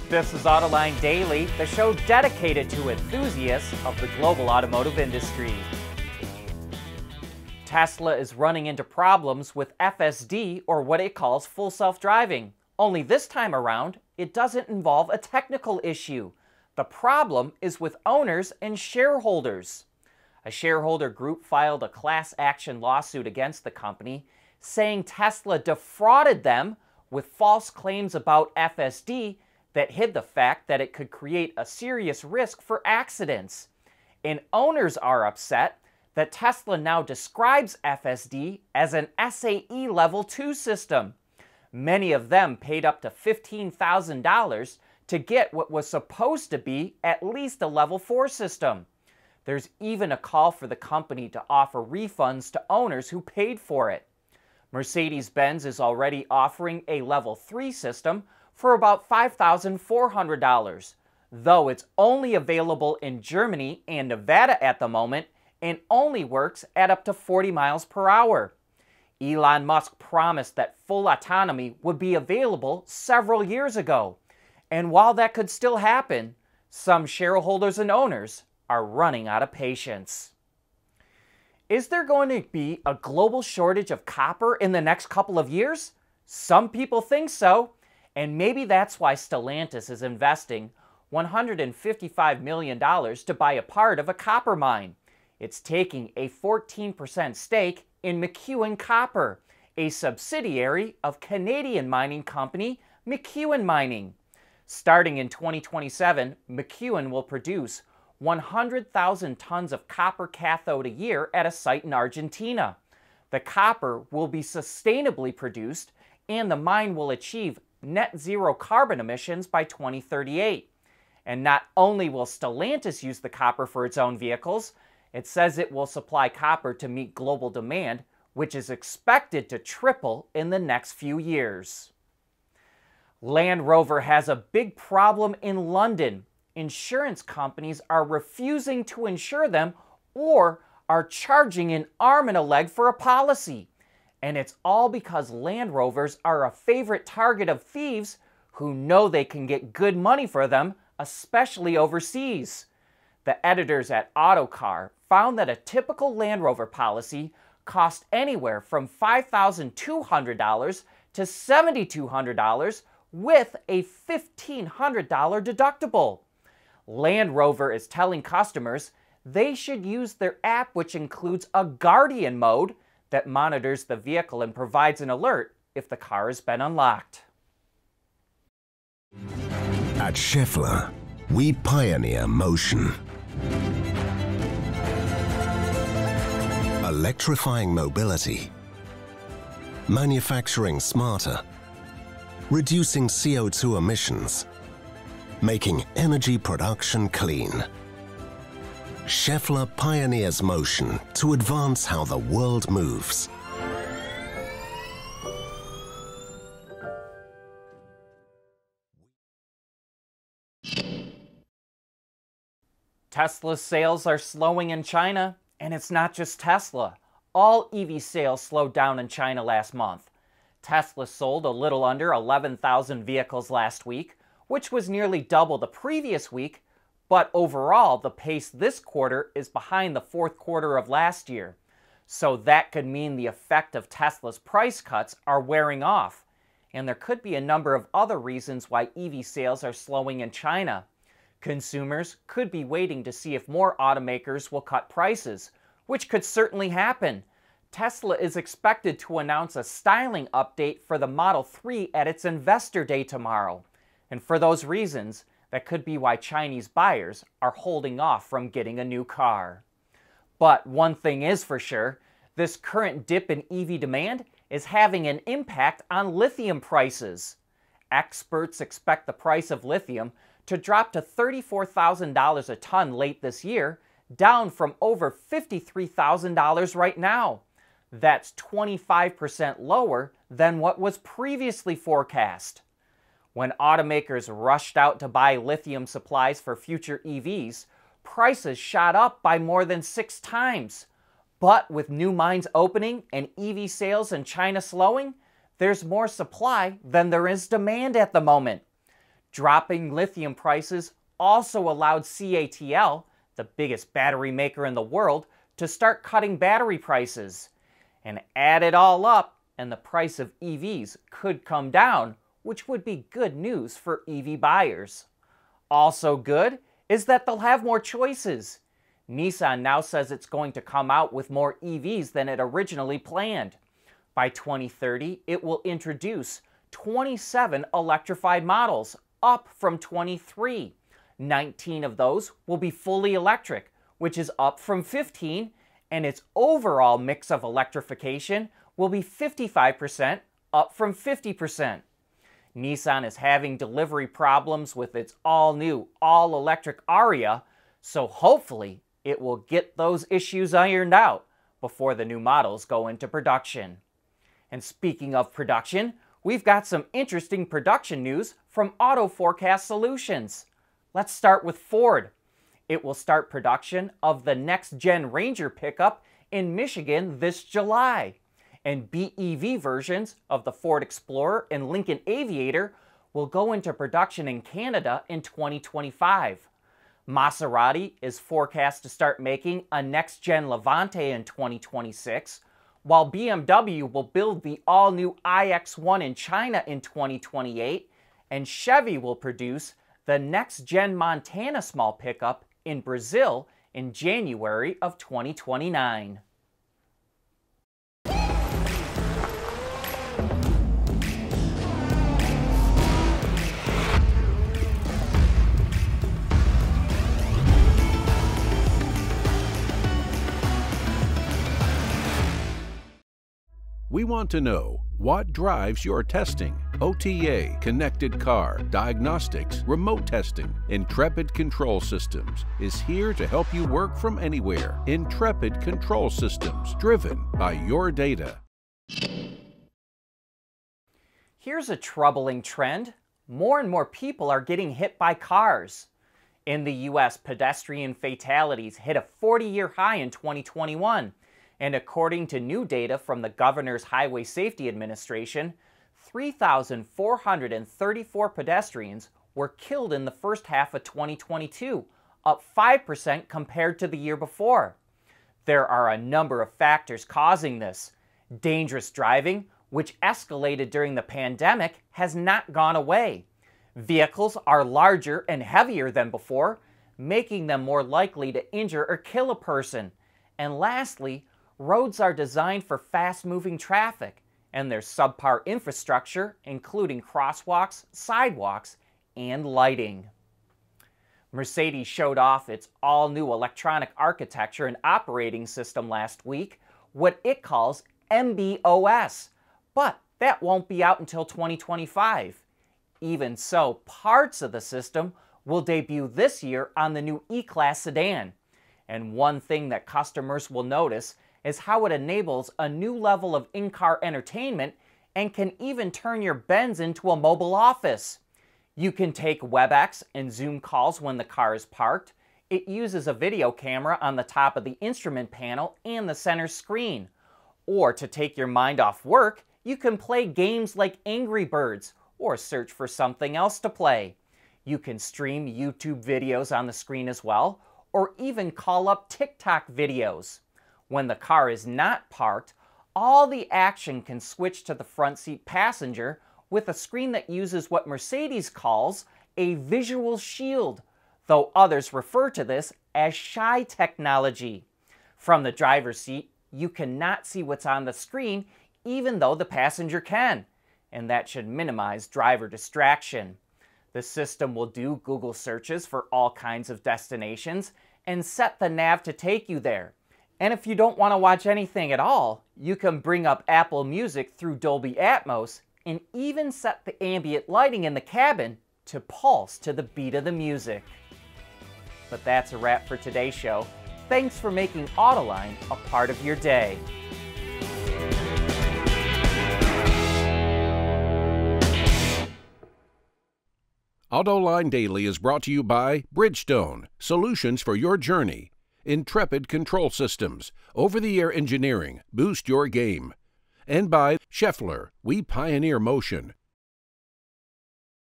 This is Autoline Daily, the show dedicated to enthusiasts of the global automotive industry. Tesla is running into problems with FSD, or what it calls full self-driving. Only this time around, it doesn't involve a technical issue. The problem is with owners and shareholders. A shareholder group filed a class action lawsuit against the company, saying Tesla defrauded them with false claims about FSD that hid the fact that it could create a serious risk for accidents. And owners are upset that Tesla now describes FSD as an SAE Level 2 system. Many of them paid up to $15,000 to get what was supposed to be at least a Level 4 system. There's even a call for the company to offer refunds to owners who paid for it. Mercedes-Benz is already offering a Level 3 system for about $5,400, though it's only available in Germany and Nevada at the moment and only works at up to 40 miles per hour. Elon Musk promised that full autonomy would be available several years ago, and while that could still happen, some shareholders and owners are running out of patience. Is there going to be a global shortage of copper in the next couple of years? Some people think so. And maybe that's why Stellantis is investing $155 million to buy a part of a copper mine. It's taking a 14% stake in McEwen Copper, a subsidiary of Canadian mining company McEwen Mining. Starting in 2027, McEwen will produce 100,000 tons of copper cathode a year at a site in Argentina. The copper will be sustainably produced, and the mine will achieve net zero carbon emissions by 2038. And not only will Stellantis use the copper for its own vehicles, it says it will supply copper to meet global demand, which is expected to triple in the next few years. Land Rover has a big problem in London. Insurance companies are refusing to insure them or are charging an arm and a leg for a policy. And it's all because Land Rovers are a favorite target of thieves who know they can get good money for them, especially overseas. The editors at Autocar found that a typical Land Rover policy cost anywhere from $5,200 to $7,200 with a $1,500 deductible. Land Rover is telling customers they should use their app, which includes a Guardian mode that monitors the vehicle and provides an alert if the car has been unlocked. At Schaeffler, we pioneer motion. Electrifying mobility, manufacturing smarter, reducing CO2 emissions, making energy production clean. Schaeffler pioneers motion to advance how the world moves. Tesla's sales are slowing in China, and it's not just Tesla. All EV sales slowed down in China last month. Tesla sold a little under 11,000 vehicles last week, which was nearly double the previous week, but overall, the pace this quarter is behind the fourth quarter of last year. So that could mean the effect of Tesla's price cuts are wearing off. And there could be a number of other reasons why EV sales are slowing in China. Consumers could be waiting to see if more automakers will cut prices, which could certainly happen. Tesla is expected to announce a styling update for the Model 3 at its Investor Day tomorrow. And for those reasons, that could be why Chinese buyers are holding off from getting a new car. But one thing is for sure, this current dip in EV demand is having an impact on lithium prices. Experts expect the price of lithium to drop to $34,000 a ton late this year, down from over $53,000 right now. That's 25% lower than what was previously forecast. When automakers rushed out to buy lithium supplies for future EVs, prices shot up by more than 6 times. But with new mines opening and EV sales in China slowing, there's more supply than there is demand at the moment. Dropping lithium prices also allowed CATL, the biggest battery maker in the world, to start cutting battery prices. And add it all up, and the price of EVs could come down, which would be good news for EV buyers. Also good is that they'll have more choices. Nissan now says it's going to come out with more EVs than it originally planned. By 2030, it will introduce 27 electrified models, up from 23. 19 of those will be fully electric, which is up from 15, and its overall mix of electrification will be 55%, up from 50%. Nissan is having delivery problems with its all-new, all-electric Aria, so hopefully it will get those issues ironed out before the new models go into production. And speaking of production, we've got some interesting production news from Auto Forecast Solutions. Let's start with Ford. It will start production of the next-gen Ranger pickup in Michigan this July. And BEV versions of the Ford Explorer and Lincoln Aviator will go into production in Canada in 2025. Maserati is forecast to start making a next-gen Levante in 2026, while BMW will build the all-new iX1 in China in 2028, and Chevy will produce the next-gen Montana small pickup in Brazil in January of 2029. We want to know what drives your testing. OTA, connected car, diagnostics, remote testing. Intrepid Control Systems is here to help you work from anywhere. Intrepid Control Systems, driven by your data. Here's a troubling trend. More and more people are getting hit by cars. In the US, pedestrian fatalities hit a 40-year high in 2021. And according to new data from the Governor's Highway Safety Administration, 3,434 pedestrians were killed in the first half of 2022, up 5% compared to the year before. There are a number of factors causing this. Dangerous driving, which escalated during the pandemic, has not gone away. Vehicles are larger and heavier than before, making them more likely to injure or kill a person. And lastly, roads are designed for fast-moving traffic, and there's subpar infrastructure, including crosswalks, sidewalks, and lighting. Mercedes showed off its all-new electronic architecture and operating system last week, what it calls MB.OS, but that won't be out until 2025. Even so, parts of the system will debut this year on the new E-Class sedan. And one thing that customers will notice is how it enables a new level of in-car entertainment and can even turn your Benz into a mobile office. You can take WebEx and Zoom calls when the car is parked. It uses a video camera on the top of the instrument panel and the center screen. Or to take your mind off work, you can play games like Angry Birds or search for something else to play. You can stream YouTube videos on the screen as well, or even call up TikTok videos. When the car is not parked, all the action can switch to the front seat passenger with a screen that uses what Mercedes calls a visual shield, though others refer to this as shy technology. From the driver's seat, you cannot see what's on the screen even though the passenger can, and that should minimize driver distraction. The system will do Google searches for all kinds of destinations and set the nav to take you there. And if you don't want to watch anything at all, you can bring up Apple Music through Dolby Atmos and even set the ambient lighting in the cabin to pulse to the beat of the music. But that's a wrap for today's show. Thanks for making Autoline a part of your day. Autoline Daily is brought to you by Bridgestone, solutions for your journey. Intrepid Control Systems, over-the-air engineering, boost your game. And by Schaeffler, we pioneer motion.